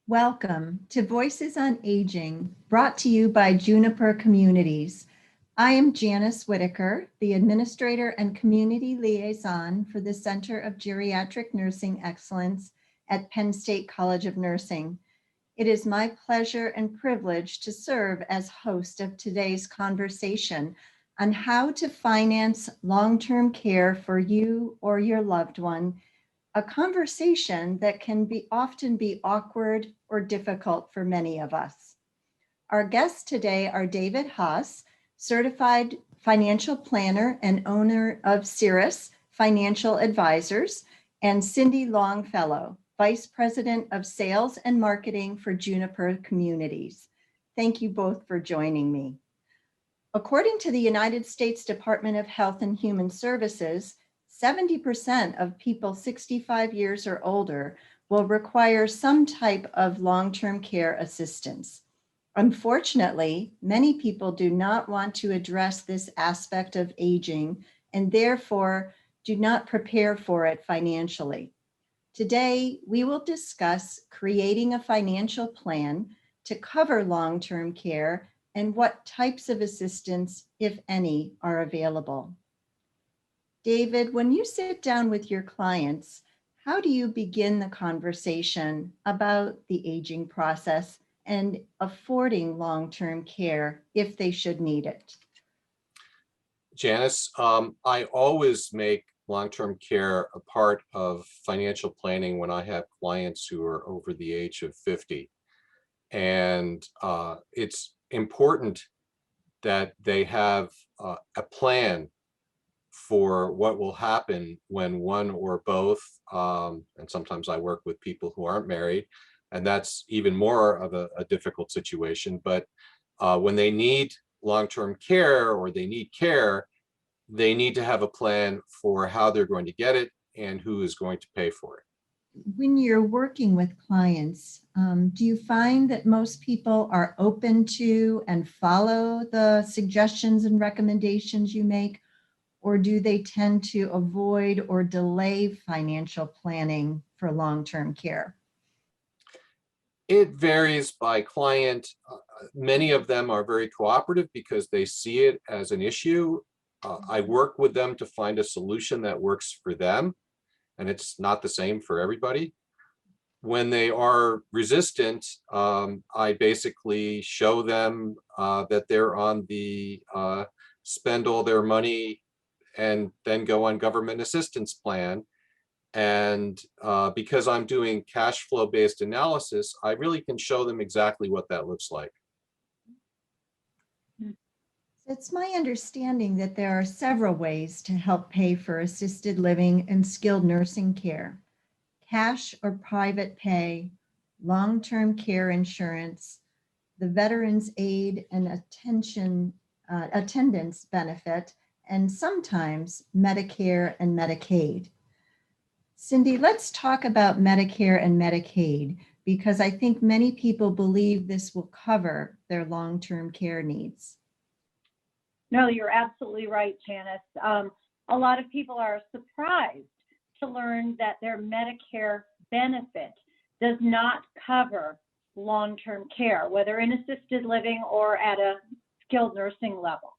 Welcome to Voices on Aging, brought to you by Juniper Communities. I am Janice Whitaker, the Administrator and Community Liaison for the Center of Geriatric Nursing Excellence at Penn State College of Nursing. It is my pleasure and privilege to serve as host of today's conversation on how to finance long-term care for you or your loved one, a conversation that can often be awkward or difficult for many of us. Our guests today are David Haas, certified financial planner and owner of Cirrus Financial Advisors, and Cindy Longfellow, Vice President of Sales and Marketing for Juniper Communities. Thank you both for joining me. According to the United States Department of Health and Human Services, 70% of people 65 years or older will require some type of long-term care assistance. Unfortunately, many people do not want to address this aspect of aging and therefore do not prepare for it financially. Today, we will discuss creating a financial plan to cover long-term care and what types of assistance, if any, are available. David, when you sit down with your clients, how do you begin the conversation about the aging process and affording long-term care if they should need it? Janice, I always make long-term care a part of financial planning when I have clients who are over the age of 50. And it's important that they have a plan for what will happen when one or both, and sometimes I work with people who aren't married, and that's even more of a difficult situation. But when they need long-term care or they need care, they need to have a plan for how they're going to get it and who is going to pay for it. When you're working with clients, do you find that most people are open to and follow the suggestions and recommendations you make? Or do they tend to avoid or delay financial planning for long-term care? It varies by client. Many of them are very cooperative because they see it as an issue. I work with them to find a solution that works for them, and it's not the same for everybody. When they are resistant, I basically show them that they're on the spend all their money and then go on government assistance plan. And because I'm doing cash flow based analysis, I really can show them exactly what that looks like. It's my understanding that there are several ways to help pay for assisted living and skilled nursing care: cash or private pay, long-term care insurance, the Veterans Aid and attendance benefit, and sometimes Medicare and Medicaid. Cindy, let's talk about Medicare and Medicaid, because I think many people believe this will cover their long-term care needs. No, you're absolutely right, Janice. A lot of people are surprised to learn that their Medicare benefit does not cover long-term care, whether in assisted living or at a skilled nursing level.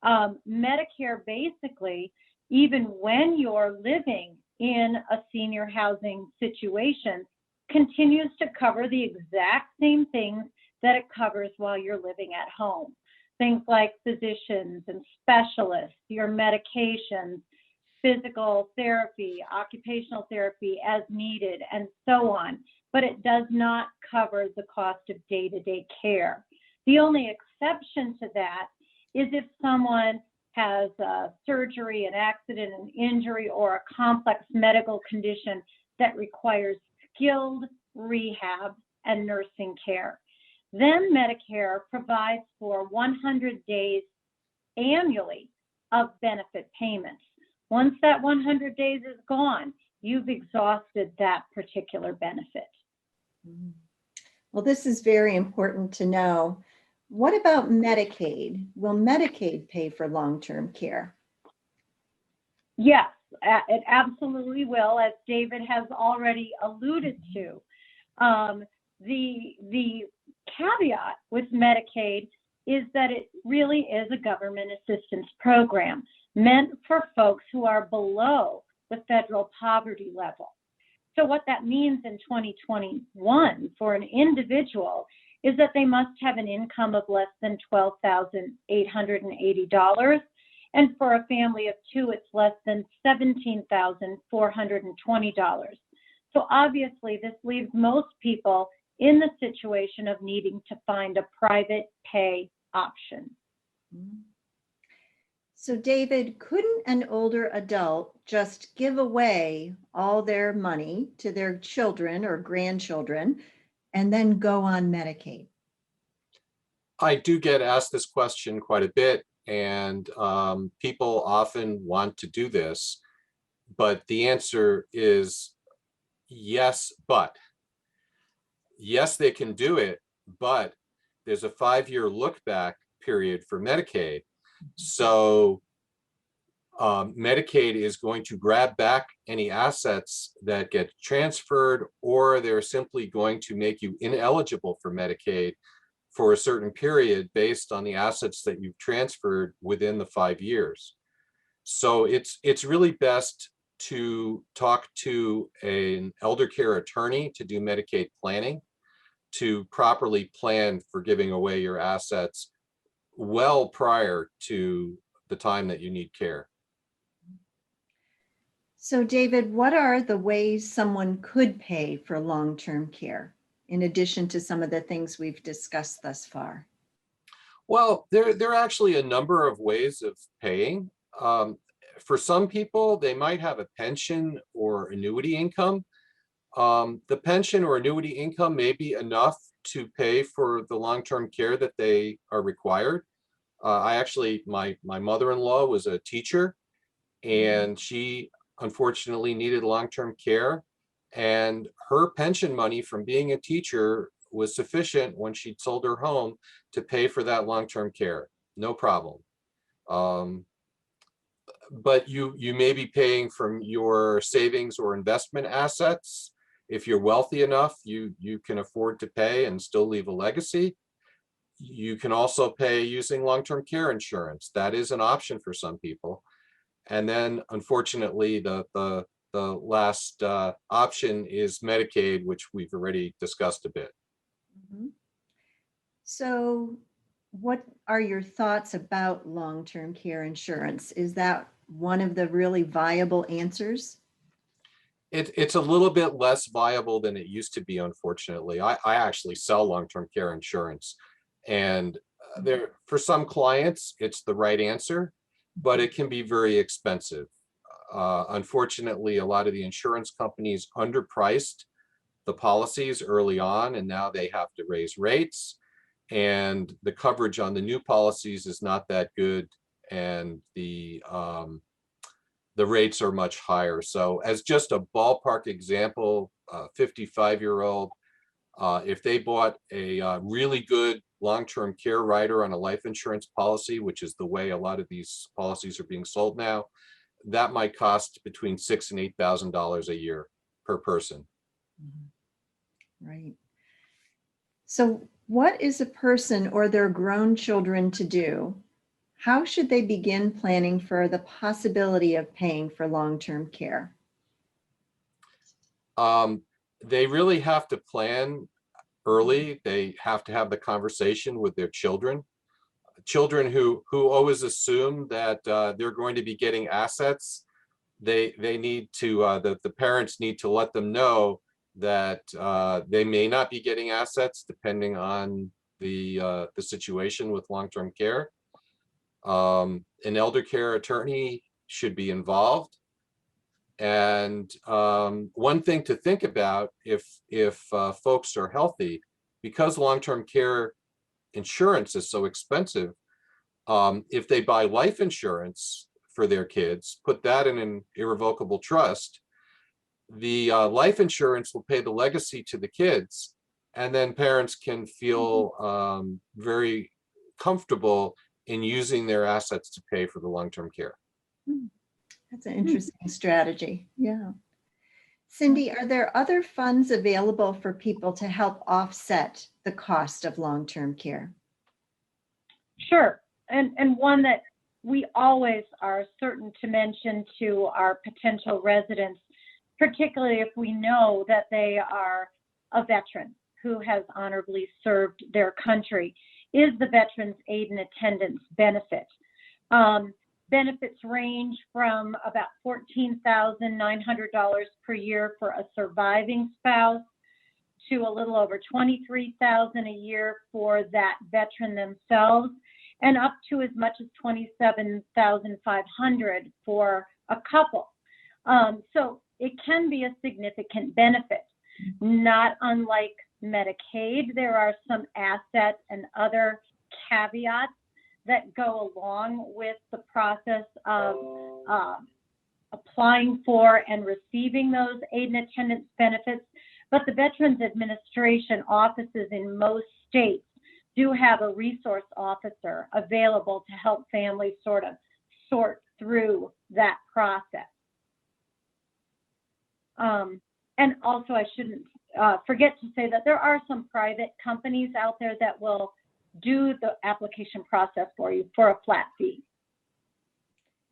Medicare basically, even when you're living in a senior housing situation, continues to cover the exact same things that it covers while you're living at home. Things like physicians and specialists, your medications, physical therapy, occupational therapy as needed, and so on. But it does not cover the cost of day-to-day care. The only exception to that is if someone has surgery, an accident, an injury, or a complex medical condition that requires skilled rehab and nursing care. Then Medicare provides for 100 days annually of benefit payments. Once that 100 days is gone, you've exhausted that particular benefit. Well, this is very important to know. What about Medicaid? Will Medicaid pay for long-term care? Yes, it absolutely will, as David has already alluded to. the caveat with Medicaid is that it really is a government assistance program meant for folks who are below the federal poverty level. So what that means in 2021 for an individual is that they must have an income of less than $12,880. And for a family of two, it's less than $17,420. So obviously, this leaves most people in the situation of needing to find a private pay option. So David, couldn't an older adult just give away all their money to their children or grandchildren and then go on Medicaid? I do get asked this question quite a bit, and people often want to do this, but the answer is yes, but. Yes, they can do it, but there's a 5-year look back period for Medicaid. So Medicaid is going to grab back any assets that get transferred, or they're simply going to make you ineligible for Medicaid for a certain period based on the assets that you've transferred within the 5 years. So it's really best to talk to an elder care attorney to do Medicaid planning, to properly plan for giving away your assets well prior to the time that you need care. So David, what are the ways someone could pay for long-term care, in addition to some of the things we've discussed thus far? Well, there are actually a number of ways of paying. For some people, they might have a pension or annuity income. The pension or annuity income may be enough to pay for the long-term care that they are required. My mother-in-law was a teacher, and she unfortunately needed long-term care, and her pension money from being a teacher was sufficient when she sold her home to pay for that long-term care, no problem. But you may be paying from your savings or investment assets. If you're wealthy enough, you can afford to pay and still leave a legacy. You can also pay using long-term care insurance. That is an option for some people. And then unfortunately, the last option is Medicaid, which we've already discussed a bit. Mm-hmm. So what are your thoughts about long-term care insurance? Is that one of the really viable answers? It's a little bit less viable than it used to be, unfortunately. I actually sell long-term care insurance, and for some clients, it's the right answer, but it can be very expensive. Unfortunately, a lot of the insurance companies underpriced the policies early on, and now they have to raise rates, and the coverage on the new policies is not that good, and the rates are much higher. So as just a ballpark example, 55-year-old, if they bought a really good long-term care rider on a life insurance policy, which is the way a lot of these policies are being sold now, that might cost between $6,000 and $8,000 a year per person. Right. So what is a person or their grown children to do? How should they begin planning for the possibility of paying for long-term care? They really have to plan early. They have to have the conversation with their children. Children who always assume that they're going to be getting assets, they need to, the parents need to let them know that they may not be getting assets depending on the situation with long-term care. An elder care attorney should be involved. And one thing to think about, if folks are healthy, because long-term care insurance is so expensive, if they buy life insurance for their kids, put that in an irrevocable trust, the life insurance will pay the legacy to the kids, and then parents can feel very comfortable in using their assets to pay for the long-term care. That's an interesting strategy. Yeah. Cindy, are there other funds available for people to help offset the cost of long-term care? Sure. And one that we always are certain to mention to our potential residents, particularly if we know that they are a veteran who has honorably served their country, is the Veterans Aid and Attendance Benefit. Benefits range from about $14,900 per year for a surviving spouse to a little over $23,000 a year for that veteran themselves, and up to as much as $27,500 for a couple. So it can be a significant benefit. Not unlike Medicaid, there are some assets and other caveats that go along with the process of applying for and receiving those aid and attendance benefits. But the Veterans Administration offices in most states do have a resource officer available to help families sort of sort through that process. And also, I shouldn't forget to say that there are some private companies out there that will do the application process for you for a flat fee.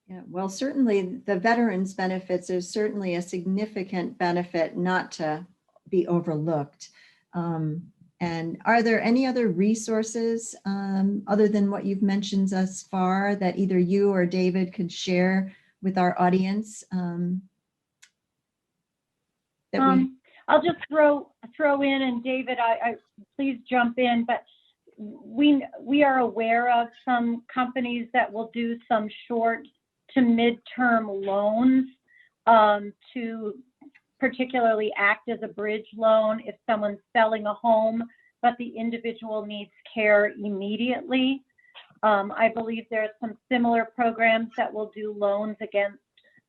Yeah, well, certainly the veterans benefits is certainly a significant benefit not to be overlooked. And are there any other resources other than what you've mentioned thus far that either you or David could share with our audience? I'll just throw in, and David, I please jump in, but we are aware of some companies that will do some short to midterm loans to particularly act as a bridge loan if someone's selling a home, but the individual needs care immediately. I believe there are some similar programs that will do loans against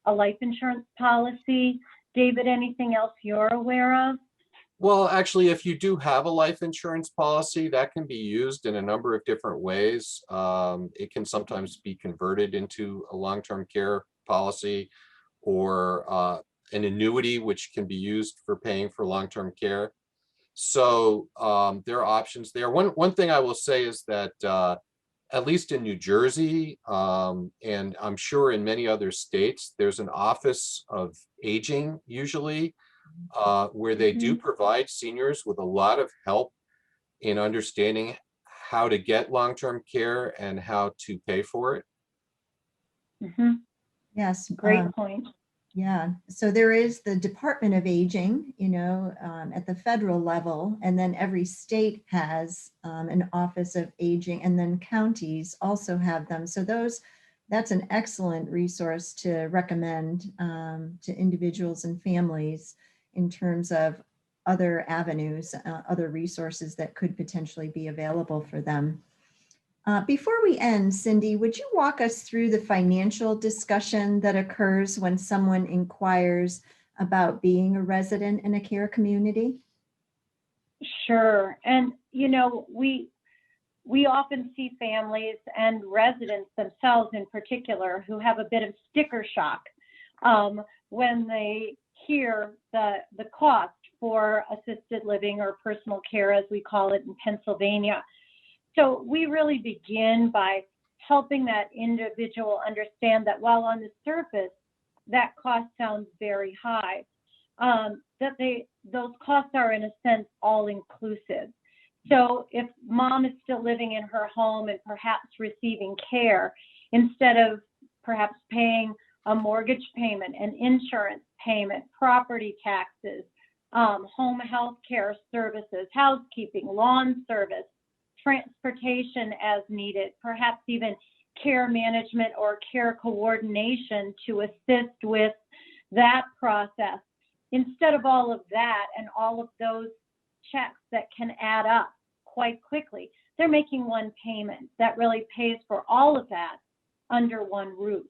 a life insurance policy. David, anything else you're aware of? Well, actually, if you do have a life insurance policy, that can be used in a number of different ways. It can sometimes be converted into a long-term care policy or an annuity, which can be used for paying for long-term care. So there are options there. One thing I will say is that at least in New Jersey, and I'm sure in many other states, there's an Office of Aging usually, where they do provide seniors with a lot of help in understanding how to get long-term care and how to pay for it. Mm-hmm. Yes. Great point. Yeah, so there is the Department of Aging, at the federal level, and then every state has an Office of Aging, and then counties also have them. So that's an excellent resource to recommend to individuals and families in terms of other avenues, other resources that could potentially be available for them. Before we end, Cindy, would you walk us through the financial discussion that occurs when someone inquires about being a resident in a care community? Sure. And, we often see families and residents themselves in particular who have a bit of sticker shock when they hear the cost for assisted living or personal care, as we call it in Pennsylvania. So we really begin by helping that individual understand that while on the surface, that cost sounds very high, that those costs are in a sense all inclusive. So if mom is still living in her home and perhaps receiving care, instead of perhaps paying a mortgage payment, an insurance payment, property taxes, home health care services, housekeeping, lawn service, transportation as needed, perhaps even care management or care coordination to assist with that process. Instead of all of that and all of those checks that can add up quite quickly, they're making one payment that really pays for all of that under one roof.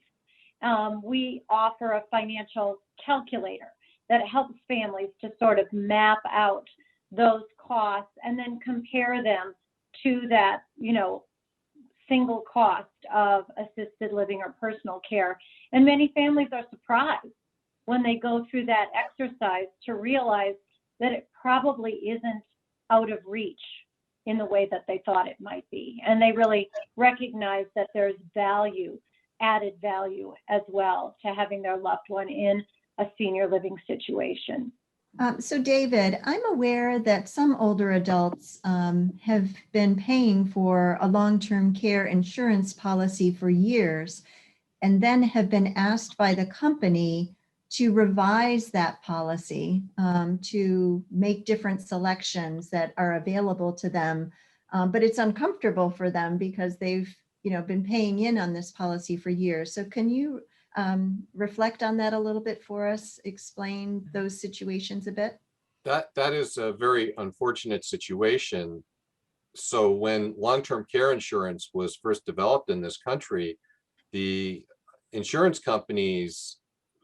We offer a financial calculator that helps families to sort of map out those costs and then compare them to that, single cost of assisted living or personal care. And many families are surprised when they go through that exercise to realize that it probably isn't out of reach in the way that they thought it might be. And they really recognize that there's value, added value as well, to having their loved one in a senior living situation. So David, I'm aware that some older adults have been paying for a long-term care insurance policy for years and then have been asked by the company to revise that policy to make different selections that are available to them. But it's uncomfortable for them because they've been paying in on this policy for years. So can you reflect on that a little bit for us, explain those situations a bit? That is a very unfortunate situation. So when long-term care insurance was first developed in this country, the insurance companies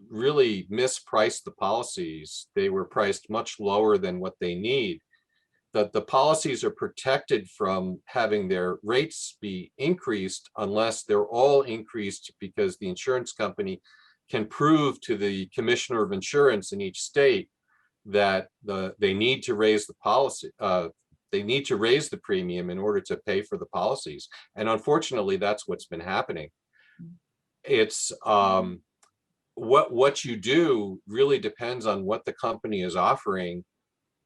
really mispriced the policies. They were priced much lower than what they need. The policies are protected from having their rates be increased unless they're all increased because the insurance company can prove to the commissioner of insurance in each state that they need to raise the policy. They need to raise the premium in order to pay for the policies. And unfortunately, that's what's been happening. It's what you do really depends on what the company is offering.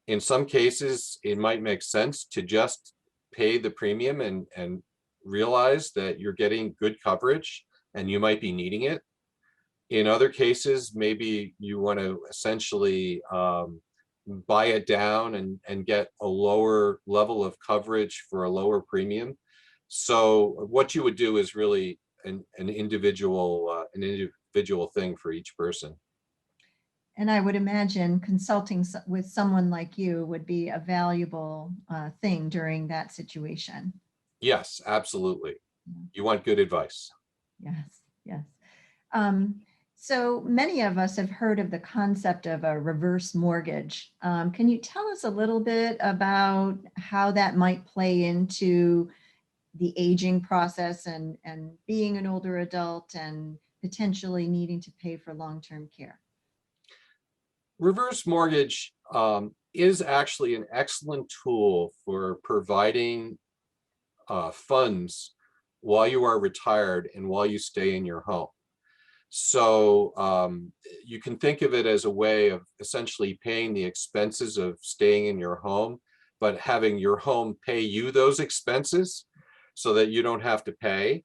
In some cases, it might make sense to just pay the premium and realize that you're getting good coverage and you might be needing it. In other cases, maybe you want to essentially buy it down and get a lower level of coverage for a lower premium. So what you would do is really an individual thing for each person. And I would imagine consulting with someone like you would be a valuable thing during that situation. Yes, absolutely. You want good advice. Yes, yes. So many of us have heard of the concept of a reverse mortgage. Can you tell us a little bit about how that might play into the aging process and being an older adult and potentially needing to pay for long-term care? Reverse mortgage is actually an excellent tool for providing funds while you are retired and while you stay in your home. So you can think of it as a way of essentially paying the expenses of staying in your home, but having your home pay you those expenses so that you don't have to pay.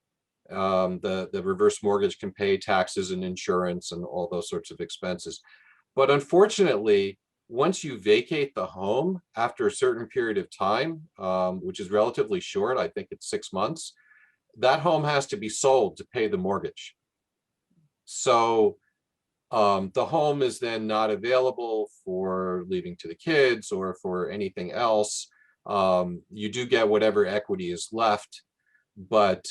The reverse mortgage can pay taxes and insurance and all those sorts of expenses. But unfortunately, once you vacate the home after a certain period of time, which is relatively short, I think it's 6 months, that home has to be sold to pay the mortgage. So the home is then not available for leaving to the kids or for anything else. You do get whatever equity is left, but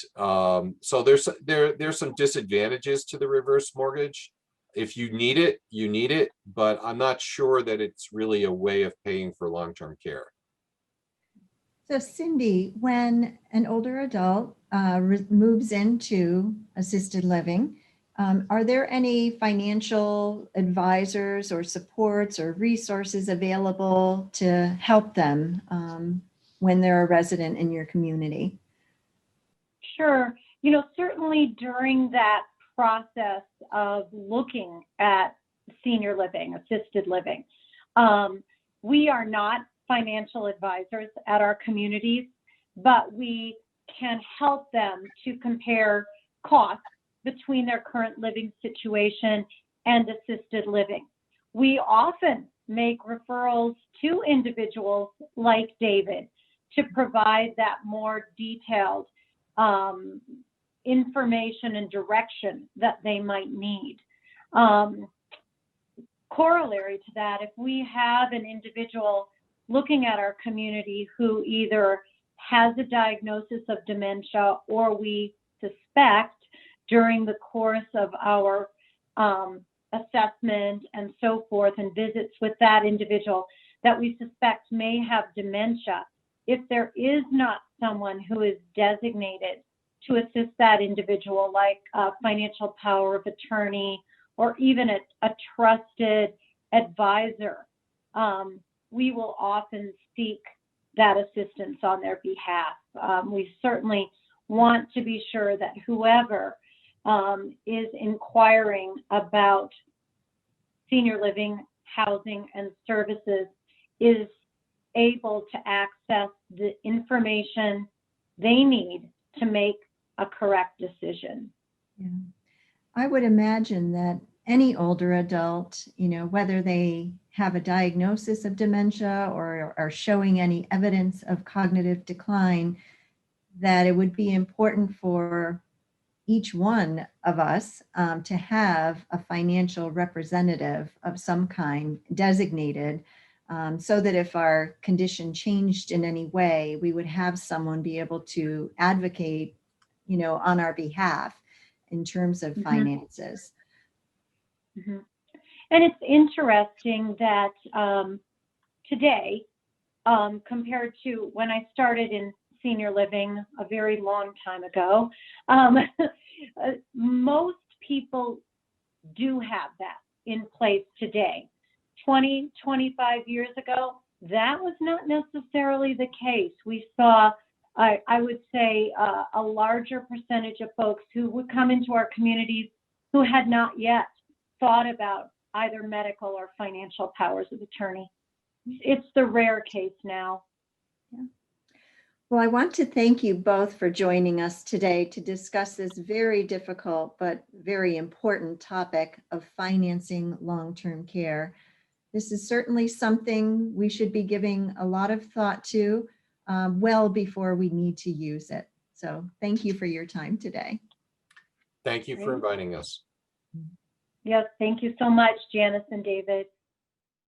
so there's some disadvantages to the reverse mortgage. If you need it, you need it, but I'm not sure that it's really a way of paying for long-term care. So Cindy, when an older adult moves into assisted living, are there any financial advisors or supports or resources available to help them when they're a resident in your community? Sure. Certainly during that process of looking at senior living, assisted living, we are not financial advisors at our communities, but we can help them to compare costs between their current living situation and assisted living. We often make referrals to individuals like David to provide that more detailed information and direction that they might need. Corollary to that, if we have an individual looking at our community who either has a diagnosis of dementia or we suspect during the course of our assessment and so forth and visits with that individual that we suspect may have dementia, if there is not someone who is designated to assist that individual, like financial power of attorney or even a trusted advisor, we will often seek that assistance on their behalf. We certainly want to be sure that whoever is inquiring about senior living, housing, and services is able to access the information they need to make a correct decision. Yeah. I would imagine that any older adult, whether they have a diagnosis of dementia or are showing any evidence of cognitive decline, that it would be important for each one of us to have a financial representative of some kind designated, so that if our condition changed in any way, we would have someone be able to advocate, on our behalf in terms of finances. Mm-hmm. And it's interesting that today, compared to when I started in senior living a very long time ago, most people do have that in place today. 20, 25 years ago, that was not necessarily the case. We saw, I would say, a larger percentage of folks who would come into our communities who had not yet thought about either medical or financial powers of attorney. It's the rare case now. Yeah. Well, I want to thank you both for joining us today to discuss this very difficult but very important topic of financing long-term care. This is certainly something we should be giving a lot of thought to well before we need to use it. So thank you for your time today. Thank you for inviting us. Yes, thank you so much, Janice and David.